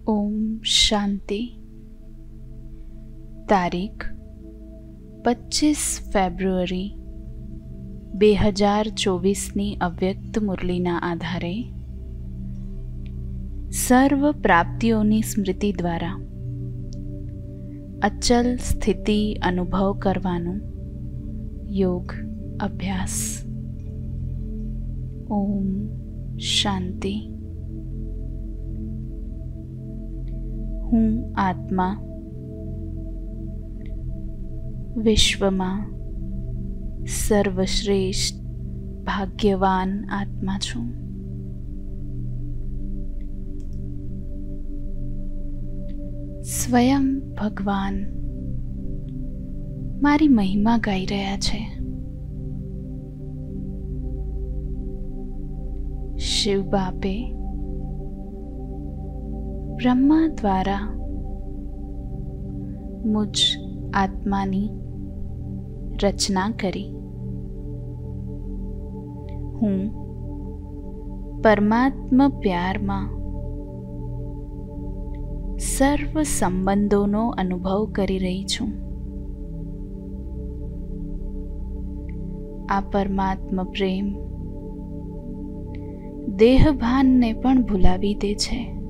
ઓમ શાંતિ. તારીખ 25 ફેબ્રુઆરી 2024ની અવ્યક્ત મુરલીના આધારે સર્વ પ્રાપ્તિઓની સ્મૃતિ દ્વારા અચલ સ્થિતિ અનુભવ કરવાનું યોગ અભ્યાસ. ઓમ શાંતિ. હું આત્મા વિશ્વમાં સર્વશ્રેષ્ઠ ભાગ્યવાન આત્મા છું. સ્વયં ભગવાન મારી મહિમા ગાઈ રહ્યા છે. શિવ બાપે બ્રહ્મા દ્વારા મુજ આત્માની રચના કરી. હું પરમાત્મા પ્યારમાં સર્વ સંબંધોનો અનુભવ કરી રહી છું. આ પરમાત્મા પ્રેમ દેહભાનને પણ ભૂલાવી દે છે.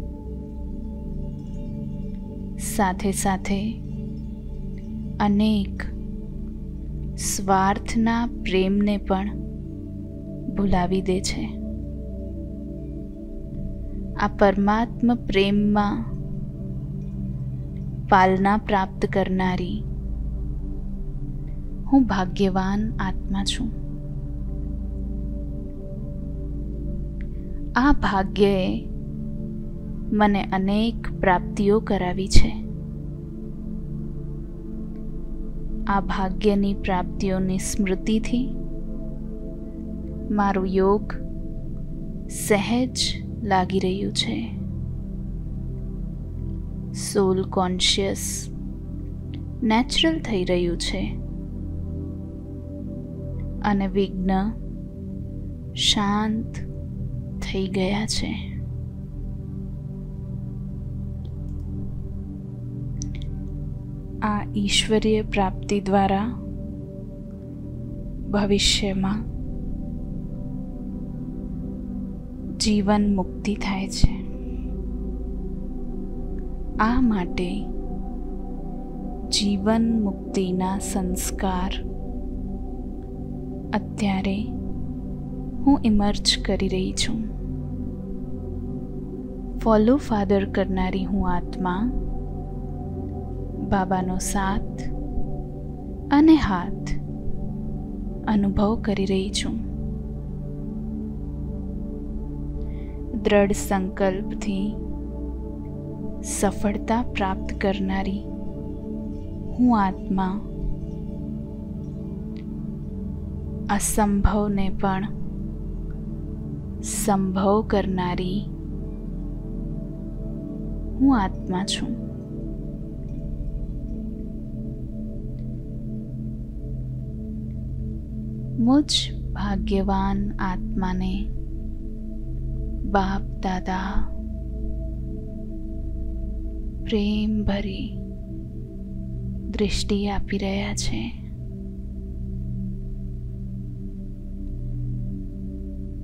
સાથે સાથે અનેક સ્વાર્થના પ્રેમને પણ ભૂલાવી દે છે. આ પરમાત્મા પ્રેમમાં પાલના પ્રાપ્ત કરનારી હું ભાગ્યવાન આત્મા છું. આ ભાગ્યએ મને અનેક પ્રાપ્તિઓ કરાવી છે. આ ભાગ્યની પ્રાપ્તિઓની સ્મૃતિથી મારું યોગ સહેજ લાગી રહ્યું છે. સોલ કોન્શિયસ નેચરલ થઈ રહ્યું છે અને વિઘ્ન શાંત થઈ ગયા છે. આ ઈશ્વરીય પ્રાપ્તિ દ્વારા ભવિષ્યમાં જીવન મુક્તિ થાય છે. આ માટે જીવન મુક્તિના સંસ્કાર અત્યારે હું ઇમર્જ કરી રહી છું. ફોલો ફાધર કરનારી હું આત્મા બાબાનો સાથ અને હાથ અનુભવ કરી રહી છું. દ્રઢ સંકલ્પથી સફળતા પ્રાપ્ત કરનારી હું આત્મા અસંભવને પણ સંભવ કરનારી હું આત્મા છું. મુજ ભાગ્યવાન આત્માને બાપ દાદા પ્રેમ ભરી દૃષ્ટિ આપી રહ્યા છે.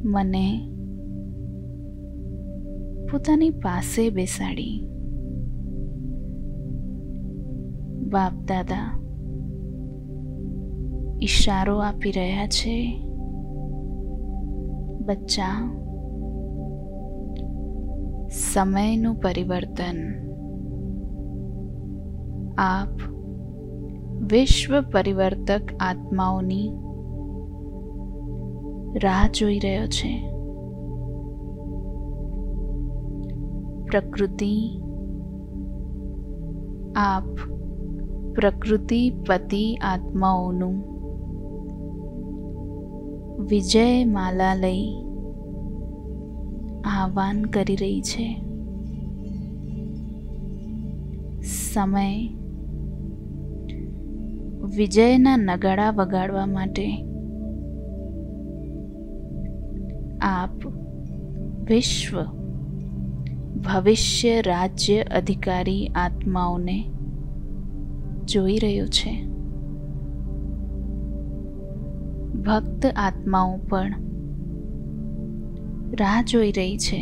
મને પોતાની પાસે બેસાડી બાપ દાદા ઈશારો આપી રહ્યા છે. બચ્ચા, સમયનું પરિવર્તન. આપ વિશ્વ પરિવર્તક આત્માઓની રાહ જોઈ રહ્યો છે. પ્રકૃતિ, આપ પ્રકૃતિપતિ આત્માઓનું વિજય માલા લઈ આહ્વાન કરી રહી છે. સમય વિજયના નગાડા વગાડવા માટે આપ વિશ્વ ભવિષ્ય રાજ્ય અધિકારી આત્માઓને જોઈ રહ્યો છે. ભક્ત આત્માઓ પણ રાહ જોઈ રહી છે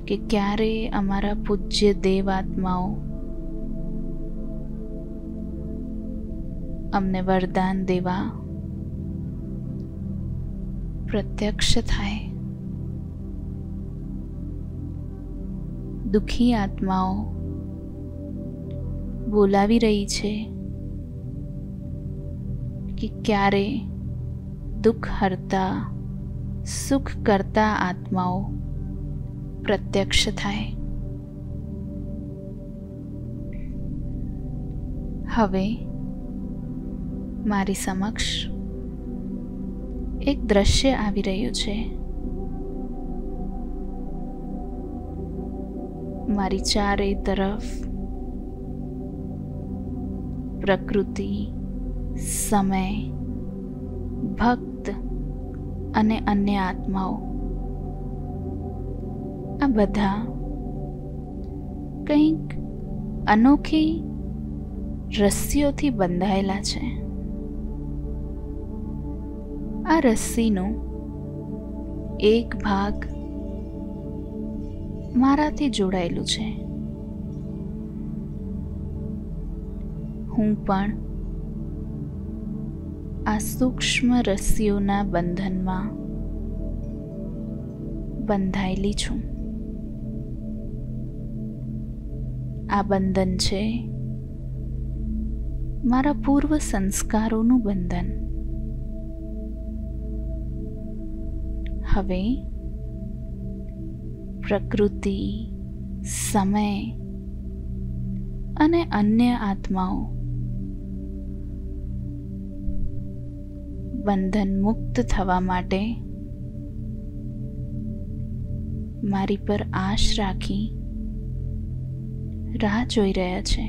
કે ક્યારે અમારા પૂજ્ય દેવ આત્માઓ અમને વરદાન દેવા પ્રત્યક્ષ થાય. દુઃખી આત્માઓ બોલાવી રહી છે કે ક્યારે દુઃખ હરતા સુખ કરતા આત્માઓ પ્રત્યક્ષ થાય. હવે મારી સમક્ષ એક દ્રશ્ય આવી રહ્યું છે. મારી ચારે તરફ પ્રકૃતિ, સમય, ભક્ત અને અન્ય આત્માઓ આ બધા કંઈક અનોખી રસ્સીઓથી બંધાયેલા છે. આ રસ્સીનો એક ભાગ મારાથી જોડાયેલું છે. હું પણ આ સૂક્ષ્મ રસ્સીઓના બંધનમાં બંધાયેલી છું. આ બંધન છે મારા પૂર્વ સંસ્કારોનું બંધન. હવે પ્રકૃતિ, સમય અને અન્ય આત્માઓ બંધન મુક્ત થવા માટે મારી પર આશ રાખી રાહ જોઈ રહ્યા છે.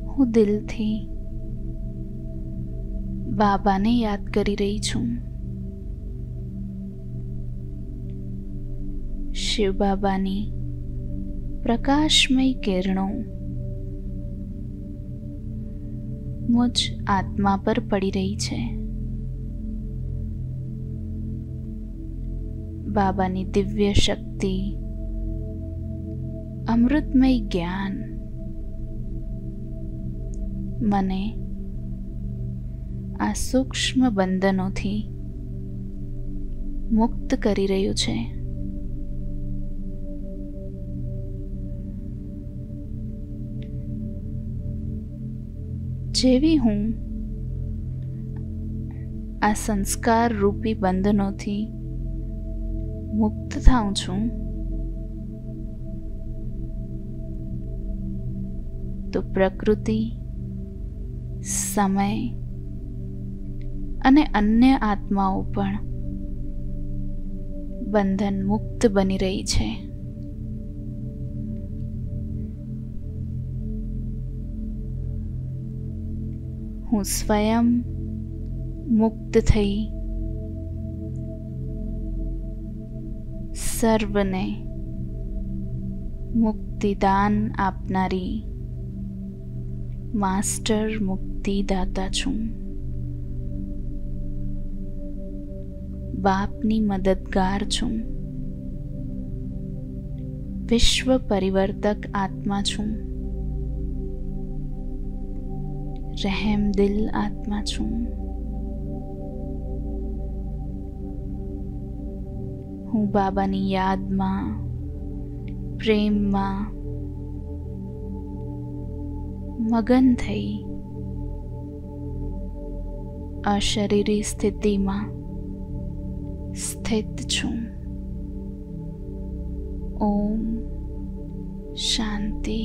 હું દિલથી બાબાને યાદ કરી રહી છું. શિવ બાબાની પ્રકાશમય કિરણો મુજ આત્મા પર પડી રહી છે. બાબાની દિવ્ય શક્તિ, અમૃતમય જ્ઞાન મને આ સૂક્ષ્મ બંધનોથી મુક્ત કરી રહ્યું છે. જેવી હું આ સંસ્કાર રૂપી બંધનોથી મુક્ત થાઉં છું તો પ્રકૃતિ, સમય અને અન્ય આત્માઓ પણ બંધન મુક્ત બની રહી છે. હું સ્વયં મુક્ત થઈ સર્વને મુક્તિદાન આપનારી માસ્ટર મુક્તિદાતા છું. બાપની મદદગાર છું. વિશ્વ પરિવર્તક આત્મા છું. રહેમ દિલ આત્મા છું. હું બાબાની યાદમાં, પ્રેમમાં મગન થઈ અશરીરી સ્થિતિમાં સ્થિત છું. ઓમ શાંતિ.